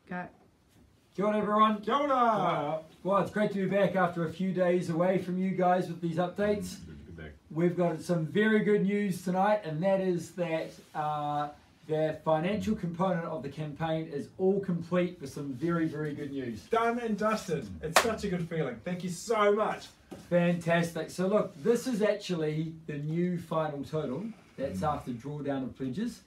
Go. Kia ora, everyone. Kia ora. Well, it's great to be back after a few days away from you guys with these updates. Good to be back. We've got some very good news tonight, and that is that the financial component of the campaign is all complete with some very, very good news. Done and dusted. It's such a good feeling. Thank you so much. Fantastic. So look, this is actually the new final total. That's after drawdown of pledges.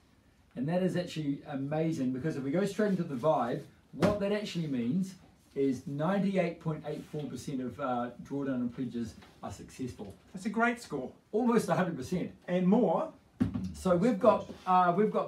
And that is actually amazing, because if we go straight into the vibe, what that actually means is 98.84% of drawdown and pledges are successful. That's a great score. Almost 100%. And more. So we've got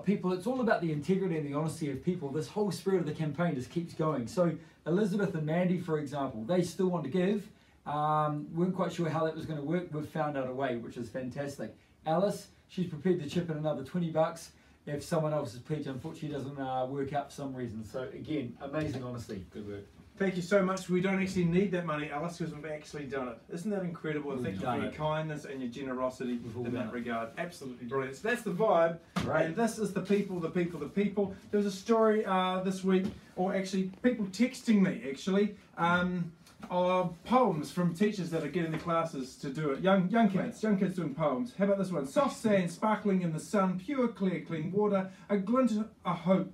people. It's all about the integrity and the honesty of people. This whole spirit of the campaign just keeps going. So Elizabeth and Mandy, for example, they still want to give. Weren't quite sure how that was going to work. We've found out a way, which is fantastic. Alice, she's prepared to chip in another $20 if someone else's pledge unfortunately doesn't work out for some reason. So again, amazing honesty. Good work. Thank you so much. We don't actually need that money, Alice, because we've actually done it. Isn't that incredible? Thank you for your kindness and your generosity in that regard. Absolutely brilliant. So that's the vibe. Right. And this is the people, the people, the people. There was a story this week, or actually people texting me, actually, of poems from teachers that are getting the classes to do it. Young kids doing poems. How about this one? Soft sand sparkling in the sun, pure, clear, clean water, a glint of hope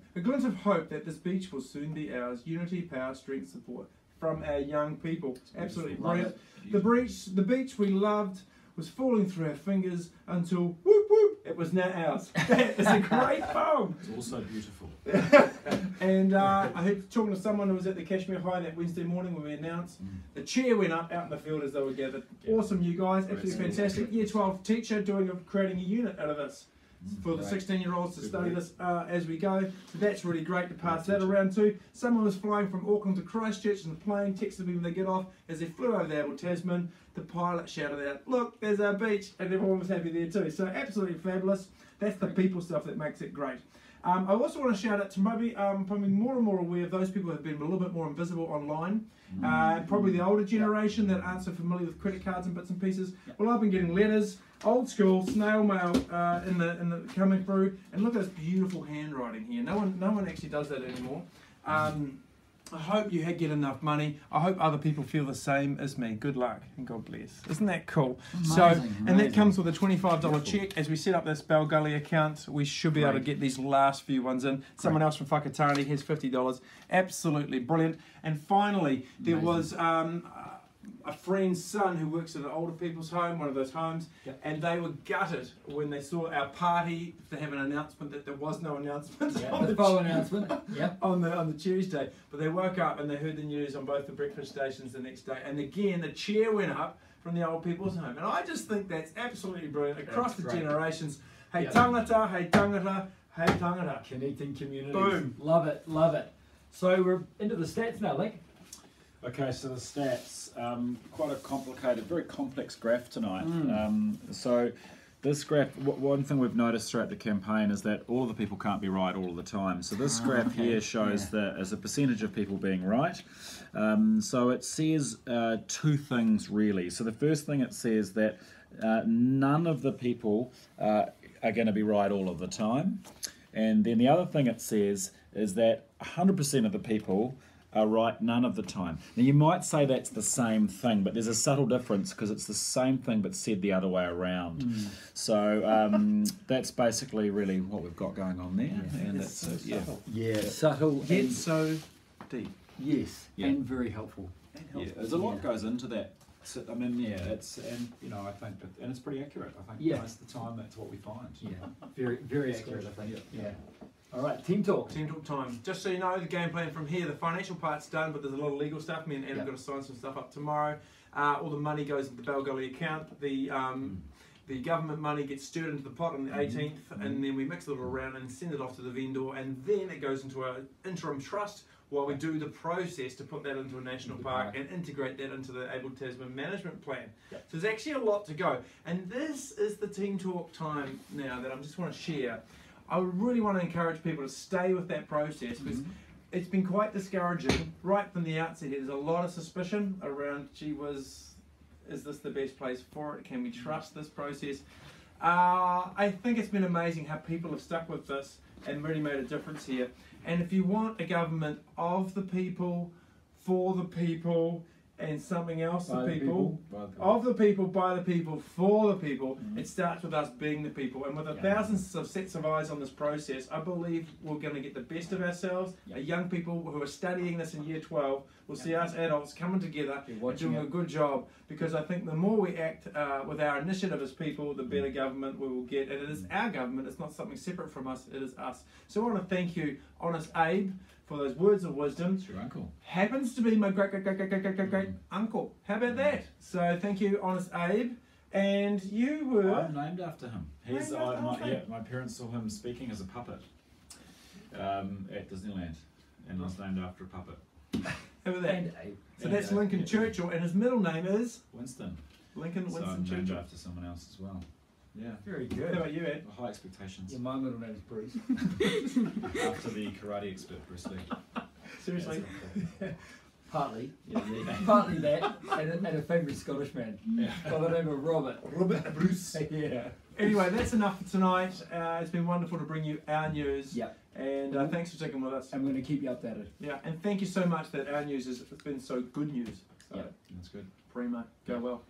that this beach will soon be ours. Unity, power, strength, support from our young people. Absolutely brilliant. The beach we loved was falling through our fingers until whoop whoop, it was now ours. That is a great poem. It's also beautiful. And I heard talking to someone who was at the Kashmir High that Wednesday morning when we announced the chair went up out in the field as they were gathered. Awesome, you guys, absolutely fantastic. Year 12 teacher creating a unit out of this for the 16-year-olds to study this as we go. So that's really great to pass that around too. Someone was flying from Auckland to Christchurch in the plane, texted me when they get off. As they flew over the Abel Tasman, the pilot shouted out, "Look, there's our beach," and everyone was happy there too. So absolutely fabulous. That's the people stuff that makes it great. I also want to shout out to maybe probably more and more aware of those people who have been a little bit more invisible online. Probably the older generation that aren't so familiar with credit cards and bits and pieces. Well, I've been getting letters, old school snail mail in the coming through, and look at this beautiful handwriting here. No one actually does that anymore. I hope you get enough money. I hope other people feel the same as me. Good luck and God bless. Isn't that cool? Amazing, and that comes with a $25 check. As we set up this Bell Gully account, we should be able to get these last few ones in. Someone else from Whakatane has $50. Absolutely brilliant. And finally, there was a friend's son who works at an older people's home, one of those homes, and they were gutted when they saw our party to have an announcement that there was no announcement on the announcement. on the Tuesday. But they woke up and they heard the news on both the breakfast stations the next day, and again the chair went up from the old people's home, and I just think that's absolutely brilliant across the generations. Hey tangata, hey tangata, hey tangata. Connecting communities. Boom. Love it, love it. So we're into the stats now, Link. Okay, so the stats, quite a complicated, very complex graph tonight. So this graph, one thing we've noticed throughout the campaign is that all of the people can't be right all of the time. So this graph here shows that as a percentage of people being right. So it says two things really. So the first thing it says that none of the people are going to be right all of the time. And then the other thing it says is that 100% of the people are right none of the time. Now you might say that's the same thing, but there's a subtle difference because it's the same thing but said the other way around. So that's basically really what we've got going on there. And it's so subtle. Subtle Yet so deep. Yes, and very helpful. There's a lot goes into that. So, I mean, it's, and you know, I think, and it's pretty accurate. I think most of the time that's what we find. Very, very accurate, I think. All right, team talk. Team talk time. Just so you know, the game plan from here, the financial part's done, but there's a lot of legal stuff. Me and Adam got to sign some stuff up tomorrow. All the money goes into the Bell Gully account. The government money gets stirred into the pot on the 18th, and then we mix it all around and send it off to the vendor, and then it goes into an interim trust while we do the process to put that into a national park and integrate that into the Abel Tasman management plan. So there's actually a lot to go. And this is the team talk time now that I just want to share. I really want to encourage people to stay with that process because it's been quite discouraging right from the outset. There's a lot of suspicion around, gee whiz, is this the best place for it? Can we trust this process? I think it's been amazing how people have stuck with this and really made a difference here. And if you want a government of the people, for the people, and something else, By the the people, By the people. of the people, by the people, for the people, it starts with us being the people. And with Yeah. thousands of sets of eyes on this process, I believe we're going to get the best of ourselves. Yeah. Our young people who are studying this in year 12 will see us adults coming together You're and watching doing a it. good job, because I think the more we act with our initiative as people, the better government we will get. And it is our government, it's not something separate from us, it is us. So I want to thank you, Honest Abe, for those words of wisdom. It's your uncle. Happens to be my great uncle. How about that? So thank you, Honest Abe. And you were... I'm named after him. He's Named after him. my parents saw him speaking as a puppet at Disneyland, and I was named after a puppet. How about that? And So that's Lincoln Churchill, and his middle name is Winston. Lincoln So Winston I'm named Churchill. after someone else as well. Yeah. very How good. about you, Ed? High expectations. Yeah, my middle name is Bruce. After the karate expert Bruce Lee. Seriously? Partly. Yeah, yeah. Partly that, and a favourite Scottish man Yeah. by the name of Robert. Robert Bruce. Yeah. Anyway, that's enough for tonight. It's been wonderful to bring you our news. Yeah. And thanks for sticking with us. I'm going to keep you updated. Yeah, and thank you so much that our news has been so good news. So, Yeah. That's good. primo. Go well.